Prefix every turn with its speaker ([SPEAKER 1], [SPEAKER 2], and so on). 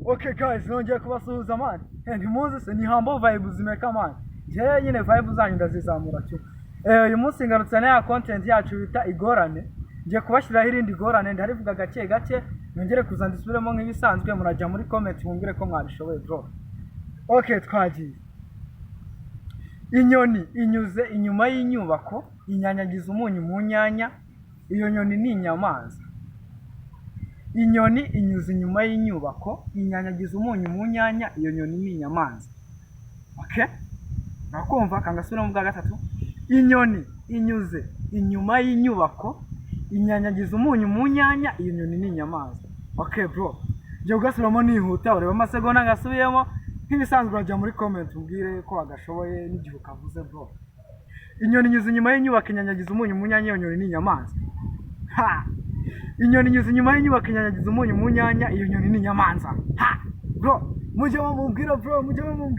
[SPEAKER 1] Okay guys, nongeye kubasuhuza man. Ntimuzi se ni Humble Vibes zimeka man. Je nyine vibes zanyu ndazizamura cyo. Uyu munsi ngarutse na ya content yacu bita igorane. Ngiye kubashiraho irindi igorane ndarivuga gake gake nongere kuzandisubiremo nk'ibisanzwe murajya muri comment mumbwire ko mwabishoboye bro. Okay twagiye. Inyoni inyuze inyuma y'inyubako inyanyagiza umunyu mu nyanya. Iyo nyoni ni inyamanza. Inyoni inyuze inyuma y'inyubako inyanyagiza umunyu mu nyanya. Iyo nyoni ni inyamanza. Okay? Nakumva kangasubira mu bwa gatatu. Inyoni inyuze inyuma y'inyubako inyanyagiza umunyu mu nyanya. Iyo nyoni ni inyamanza. Okay bro. Je ugasubiramo nihuta ureba amasegonda ngasubiyemo nk'ibisanzwe urajya muri comment ubwire ko wagashoboye n'igihe ukavuze bro. Inyoni inyuze inyuma y'inyubako inyanyagiza umunyu mu nyanya. Iyo nyoni ni inyamanza. Ha! Inyoni inyuze inyuma y'inyubako inyanyagiza umunyu mu nyanya. Iyo nyoni ni inyamanza. Ha! Bro, mujye mubwira bro, mujye mubwira.